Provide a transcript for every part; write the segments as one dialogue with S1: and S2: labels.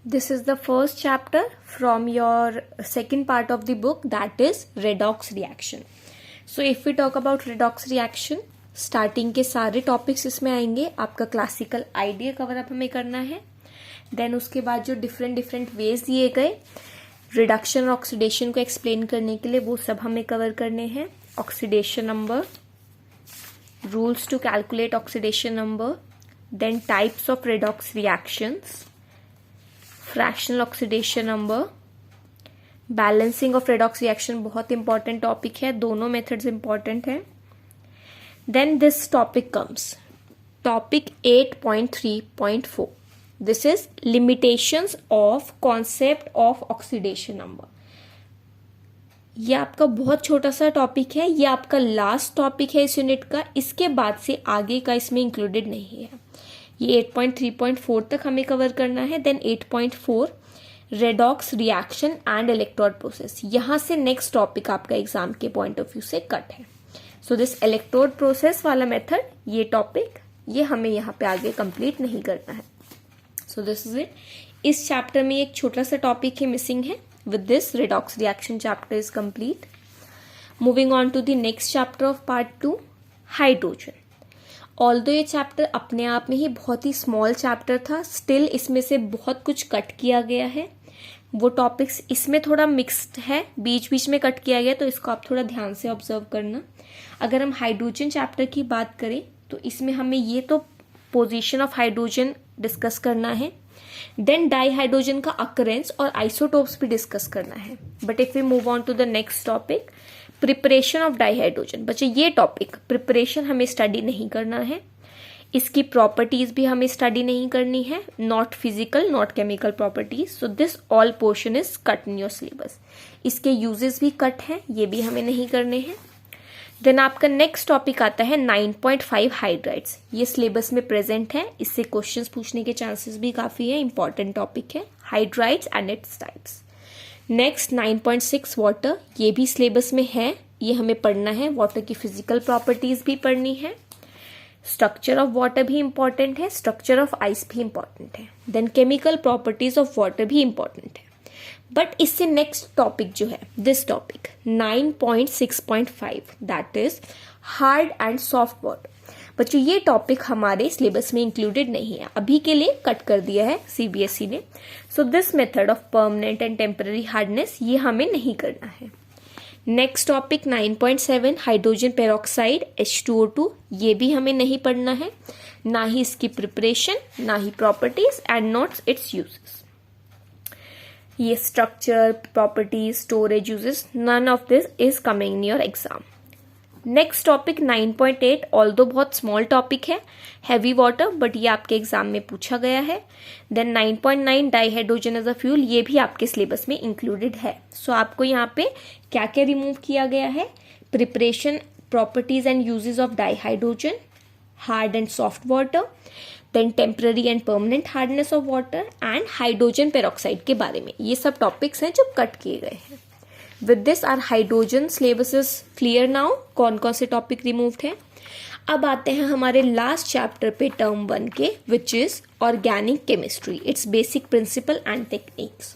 S1: This is the first chapter from your second part of the book, that is redox reaction. So if we talk about redox reaction, starting के सारे topics इसमें आएंगे. आपका classical idea cover up हमें करना है. Then उसके बाद जो डिफरेंट वेज दिए गए रिडक्शन और ऑक्सीडेशन को एक्सप्लेन करने के लिए, वो सब हमें कवर करने हैं. Oxidation number, rules to calculate oxidation number, then types of redox reactions, fractional oxidation number, balancing of redox reaction बहुत इंपॉर्टेंट टॉपिक है. दोनों मेथड्स इंपॉर्टेंट है. Then this topic comes topic 8.3.4. This is limitations of concept of oxidation number. ये आपका बहुत छोटा सा topic है. ये आपका लास्ट टॉपिक है इस यूनिट का. इसके बाद से आगे का इसमें इंक्लूडेड नहीं है. ये 8.3.4 तक हमें कवर करना है. Then 8.4 redox reaction and electrode process. यहां से नेक्स्ट टॉपिक आपका एग्जाम के पॉइंट ऑफ व्यू से कट है. सो दिस इलेक्ट्रोड प्रोसेस वाला मेथड, ये टॉपिक, ये हमें यहाँ पे आगे कंप्लीट नहीं करना है. So this is it. इस चैप्टर में एक छोटा सा टॉपिक ही मिसिंग है. With this redox reaction chapter is complete. Moving on to the next chapter of part 2, hydrogen. Although ये चैप्टर अपने आप में ही बहुत ही स्मॉल चैप्टर था, स्टिल इसमें से बहुत कुछ कट किया गया है. वो टॉपिक्स इसमें थोड़ा मिक्स्ड है, बीच बीच में कट किया गया, तो इसको आप थोड़ा ध्यान से ऑब्जर्व करना. अगर हम हाइड्रोजन चैप्टर की बात करें तो इसमें हमें ये तो पोजीशन ऑफ हाइड्रोजन डिस्कस करना है. देन डाई हाइड्रोजन का अकरेंस और आइसोटोप्स भी डिस्कस करना है. But if we move on to the next topic, preparation of dihydrogen. बच्चे ये टॉपिक प्रिपरेशन हमें स्टडी नहीं करना है. इसकी प्रॉपर्टीज भी हमें स्टडी नहीं करनी है. Not physical not chemical properties. So this all portion is cut in your syllabus. इसके यूजेस भी कट हैं, ये भी हमें नहीं करने हैं. देन आपका नेक्स्ट टॉपिक आता है 9.5 हाइड्राइड्स. ये सिलेबस में प्रेजेंट है. इससे क्वेश्चंस पूछने के चांसेस भी काफी है. इंपॉर्टेंट टॉपिक है hydrides and its types. Next 9.6 water. ये भी सिलेबस में है, ये हमें पढ़ना है. वाटर की फिजिकल प्रॉपर्टीज भी पढ़नी है. स्ट्रक्चर ऑफ वाटर भी इंपॉर्टेंट है. स्ट्रक्चर ऑफ आइस भी इंपॉर्टेंट है. Then chemical properties of water भी इंपॉर्टेंट है. बट इससे नेक्स्ट टॉपिक जो है, this topic 9.6.5, that is hard and soft water. बच्चों ये टॉपिक हमारे सिलेबस में इंक्लूडेड नहीं है, अभी के लिए कट कर दिया है सीबीएसई ने. So this method of permanent and temporary hardness, ये हमें नहीं करना है. Next topic 9.7 hydrogen peroxide H2O2. ये भी हमें नहीं पढ़ना है, ना ही इसकी प्रिपरेशन, ना ही properties and not its uses. ये structure, properties, storage uses, none of this is coming in your exam. Next topic 9.8, although बहुत स्मॉल टॉपिक है, हैवी वाटर, बट ये आपके एग्जाम में पूछा गया है. Then 9.9 dihydrogen as a fuel. ये भी आपके सिलेबस में इंक्लूडेड है. सो आपको यहाँ पे क्या क्या रिमूव किया गया है? Preparation, properties and uses of dihydrogen, hard and soft water, then temporary and permanent hardness of water and hydrogen peroxide के बारे में. ये सब टॉपिक्स हैं जो कट किए गए हैं. With this our hydrogen syllabus is clear now. कौन कौन से टॉपिक रिमूव्ड हैं. अब आते हैं हमारे लास्ट चैप्टर पे, टर्म 1 के, which is organic chemistry, its basic principle and techniques.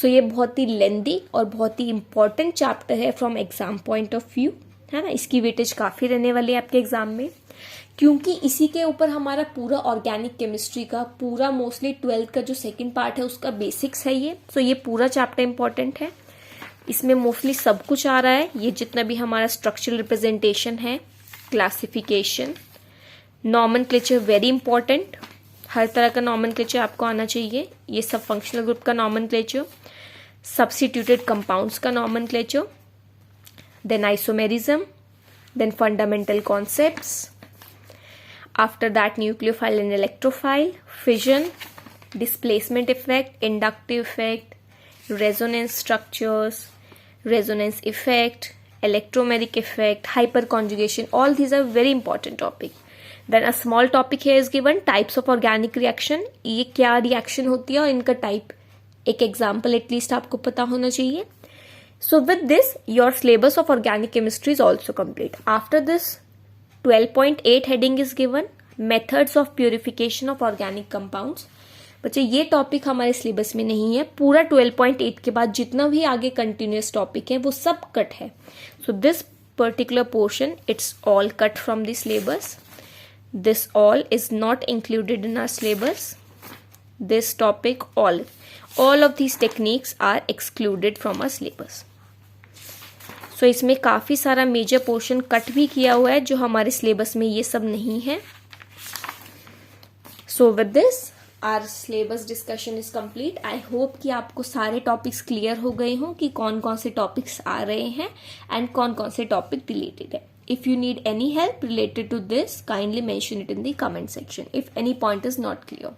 S1: So ये बहुत ही लेंदी और बहुत ही इंपॉर्टेंट चैप्टर है from exam point of view, है ना. इसकी वेटेज काफी रहने वाली है आपके एग्जाम में, क्योंकि इसी के ऊपर हमारा पूरा ऑर्गेनिक केमिस्ट्री का पूरा मोस्टली 12th का जो सेकंड पार्ट है उसका बेसिक्स है ये. सो ये पूरा चैप्टर इंपॉर्टेंट है. इसमें मोस्टली सब कुछ आ रहा है. ये जितना भी हमारा स्ट्रक्चरल रिप्रेजेंटेशन है, क्लासिफिकेशन, नॉमेनक्लेचर वेरी इंपॉर्टेंट. हर तरह का नॉमेनक्लेचर आपको आना चाहिए. ये सब फंक्शनल ग्रुप का नॉमेनक्लेचर, सब्स्टिट्यूटेड कंपाउंड्स का nomenclature, then isomerism, then fundamental concepts. After that, nucleophile and electrophile, fission, displacement effect, inductive effect, resonance structures, resonance effect, electromeric effect, hyperconjugation. All these are very important topic. Then a small topic here is given, types of organic reaction. ये क्या reaction होती है और इनका type, एक example at least आपको पता होना चाहिए. So with this, your syllabus of organic chemistry is also complete. After this, 12.8 heading is given, methods of purification of organic compounds. बच्चे ये टॉपिक हमारे सिलेबस में नहीं है। पूरा 12.8 के बाद जितना भी आगे कंटिन्यूस टॉपिक है वो सब कट है। So this particular portion it's all cut from the syllabus. This all is not included in our syllabus. This topic, all of these techniques are excluded from our syllabus. So इसमें काफ़ी सारा major portion cut भी किया हुआ है जो हमारे syllabus में ये सब नहीं है. So with this our syllabus discussion is complete. I hope कि आपको सारे टॉपिक्स क्लियर हो गए हों कि कौन कौन से टॉपिक्स आ रहे हैं एंड कौन कौन से टॉपिक रिलेटेड है. If you need any help related to this, kindly mention it in the comment section if any point is not clear.